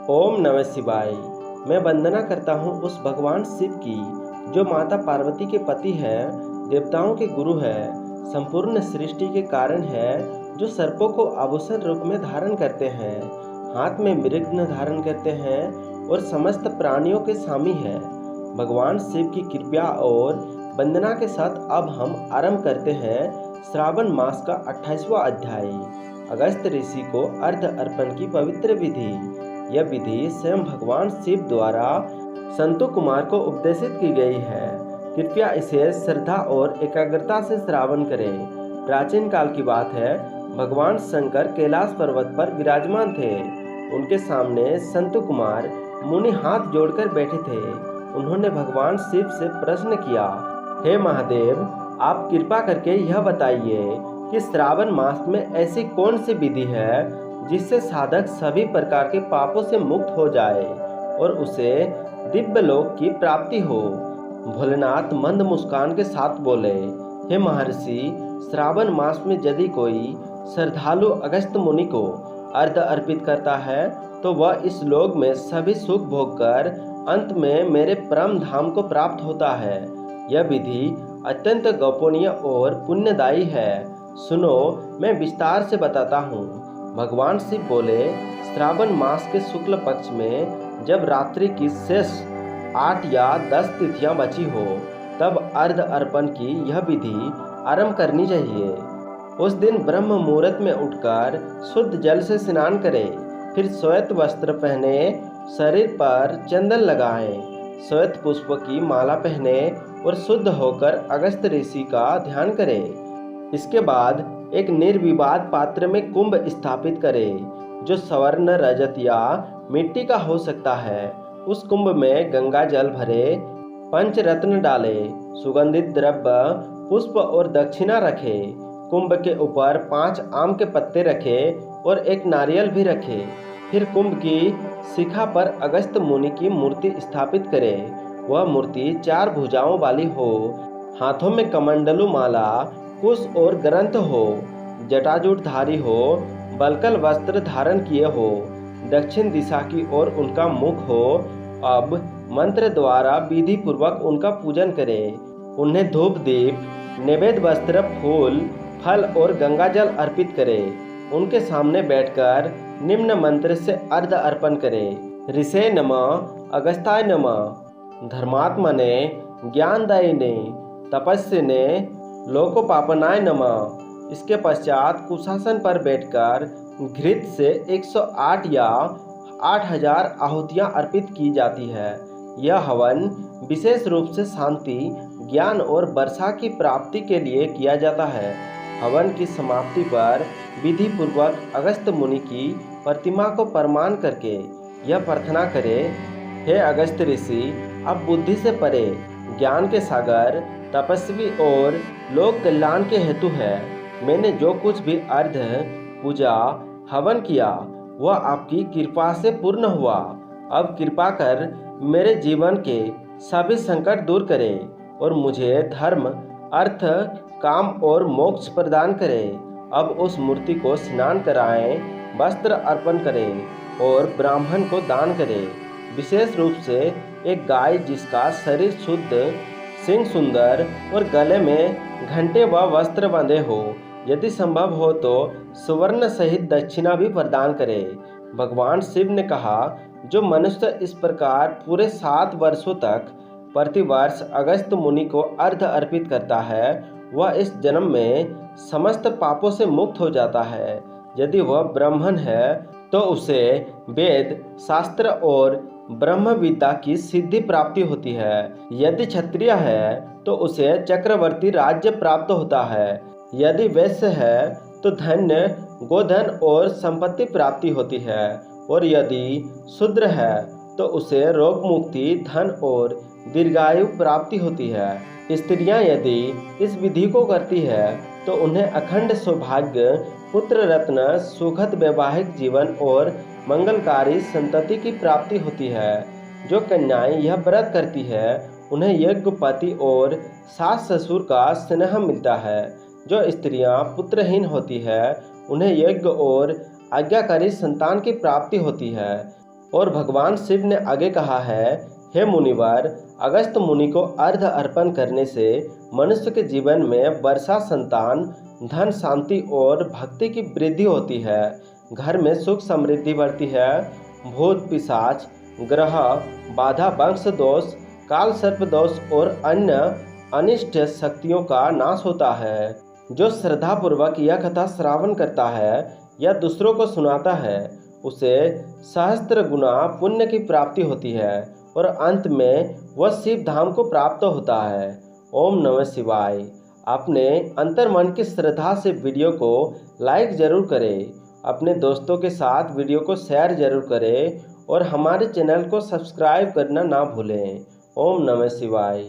ओम नमः शिवाय। मैं वंदना करता हूँ उस भगवान शिव की जो माता पार्वती के पति है, देवताओं के गुरु है, संपूर्ण सृष्टि के कारण है, जो सर्पों को आभूषण रूप में धारण करते हैं, हाथ में मृग धारण करते हैं और समस्त प्राणियों के स्वामी है। भगवान शिव की कृपा और वंदना के साथ अब हम आरंभ करते हैं श्रावण मास का 28वां अध्याय, अगस्त ऋषि को अर्घ अर्पण की पवित्र विधि। यह विधि स्वयं भगवान शिव द्वारा संतो कुमार को उपदेशित की गई है। कृपया इसे श्रद्धा और एकाग्रता से श्रावण करें। प्राचीन काल की बात है, भगवान शंकर कैलाश पर्वत पर विराजमान थे। उनके सामने संतो कुमार मुनि हाथ जोड़कर बैठे थे। उन्होंने भगवान शिव से प्रश्न किया, हे महादेव, आप कृपा करके यह बताइए कि श्रावण मास में ऐसी कौन सी विधि है जिससे साधक सभी प्रकार के पापों से मुक्त हो जाए और उसे दिव्य लोक की प्राप्ति हो। भोलेनाथ मंद मुस्कान के साथ बोले, हे महर्षि, श्रावण मास में यदि कोई श्रद्धालु अगस्त्य मुनि को अर्घ अर्पित करता है तो वह इस लोक में सभी सुख भोगकर अंत में मेरे परम धाम को प्राप्त होता है। यह विधि अत्यंत गोपनीय और पुण्यदायी है। सुनो, मैं विस्तार से बताता हूँ। भगवान शिव बोले, श्रावण मास के शुक्ल पक्ष में जब रात्रि की शेष 8 या 10 तिथियां बची हो, तब अर्घ अर्पण की यह विधि आरंभ करनी चाहिए। उस दिन ब्रह्म मुहूर्त में उठकर शुद्ध जल से स्नान करें, फिर श्वेत वस्त्र पहने, शरीर पर चंदन लगाएं, श्वेत पुष्प की माला पहने और शुद्ध होकर अगस्त्य ऋषि का ध्यान करें। इसके बाद एक निर्विवाद पात्र में कुंभ स्थापित करें, जो स्वर्ण, रजत या मिट्टी का हो सकता है। उस कुंभ में गंगा जल भरे, पंचरत्न डाले, सुगंधित द्रव्य, पुष्प और दक्षिणा रखे। कुंभ के ऊपर 5 आम के पत्ते रखे और एक नारियल भी रखे। फिर कुंभ की शिखा पर अगस्त्य मुनि की मूर्ति स्थापित करें। वह मूर्ति 4 भुजाओं वाली हो, हाथों में कमंडलू माला, कुश और ग्रंथ हो, जटाजूटधारी हो, बलकल वस्त्र धारण किए हो, दक्षिण दिशा की ओर उनका मुख हो। अब मंत्र द्वारा विधि पूर्वक उनका पूजन करें। उन्हें धूप दीप, नैवेद्य वस्त्र, फूल, फल और गंगाजल अर्पित करें। उनके सामने बैठकर निम्न मंत्र से अर्घ अर्पण करें। ऋषे नमः, अगस्त्याय नमः, धर्मात्मने, ज्ञानदायिने, तपस्विने, लोकोपापनाय नमः। इसके पश्चात कुशासन पर बैठकर घृत से 108 या 8000 आहुतियाँ अर्पित की जाती है। यह हवन विशेष रूप से शांति, ज्ञान और वर्षा की प्राप्ति के लिए किया जाता है। हवन की समाप्ति पर विधि पूर्वक अगस्त्य मुनि की प्रतिमा को प्रणाम करके यह प्रार्थना करें, हे अगस्त्य ऋषि, आप बुद्धि से परे, ज्ञान के सागर, तपस्वी और लोक कल्याण के हेतु है। मैंने जो कुछ भी अर्घ, पूजा, हवन किया वह आपकी कृपा से पूर्ण हुआ। अब कृपा कर मेरे जीवन के सभी संकट दूर करें और मुझे धर्म, अर्थ, काम और मोक्ष प्रदान करें। अब उस मूर्ति को स्नान कराएं, वस्त्र अर्पण करें और ब्राह्मण को दान करें। विशेष रूप से एक गाय जिसका शरीर शुद्ध, सिंह सुंदर और गले में घंटे व वस्त्र बंधे हो, यदि संभव हो तो सुवर्ण सहित दक्षिणा भी प्रदान करें। भगवान शिव ने कहा, जो मनुष्य इस प्रकार पूरे 7 वर्षों तक प्रतिवर्ष अगस्त्य मुनि को अर्घ अर्पित करता है, वह इस जन्म में समस्त पापों से मुक्त हो जाता है। यदि वह ब्राह्मण है तो उसे वेद, शास्त्र और ब्रह्म विद्या की सिद्धि प्राप्ति होती है। यदि क्षत्रिय है तो उसे चक्रवर्ती राज्य प्राप्त होता है। यदि वैश्य है तो धन्य, गोधन और संपत्ति प्राप्ति होती है। और यदि शूद्र है तो उसे रोग मुक्ति, धन और दीर्घायु प्राप्ति होती है। स्त्रियां यदि इस विधि को करती है तो उन्हें अखंड सौभाग्य, पुत्र रत्न, सुखद वैवाहिक जीवन और मंगलकारी संतति की प्राप्ति होती है। जो कन्याएं यह व्रत करती है उन्हें योग्य पति और सास ससुर का स्नेह मिलता है। जो स्त्रियां पुत्रहीन होती है उन्हें योग्य और आज्ञाकारी संतान की प्राप्ति होती है। और भगवान शिव ने आगे कहा है, हे मुनिवर, अगस्त्य मुनि को अर्घ अर्पण करने से मनुष्य के जीवन में वर्षा, संतान, धन, शांति और भक्ति की वृद्धि होती है। घर में सुख समृद्धि बढ़ती है। भूत, पिशाच, ग्रह बाधा, वंश दोष, काल सर्प दोष और अन्य अनिष्ट शक्तियों का नाश होता है। जो श्रद्धापूर्वक यह कथा श्रावण करता है या दूसरों को सुनाता है, उसे सहस्त्र गुना पुण्य की प्राप्ति होती है और अंत में वह शिव धाम को प्राप्त होता है। ओम नमः शिवाय। अपने अंतर्मन की श्रद्धा से वीडियो को लाइक जरूर करें, अपने दोस्तों के साथ वीडियो को शेयर जरूर करें और हमारे चैनल को सब्सक्राइब करना ना भूलें। ओम नमः शिवाय।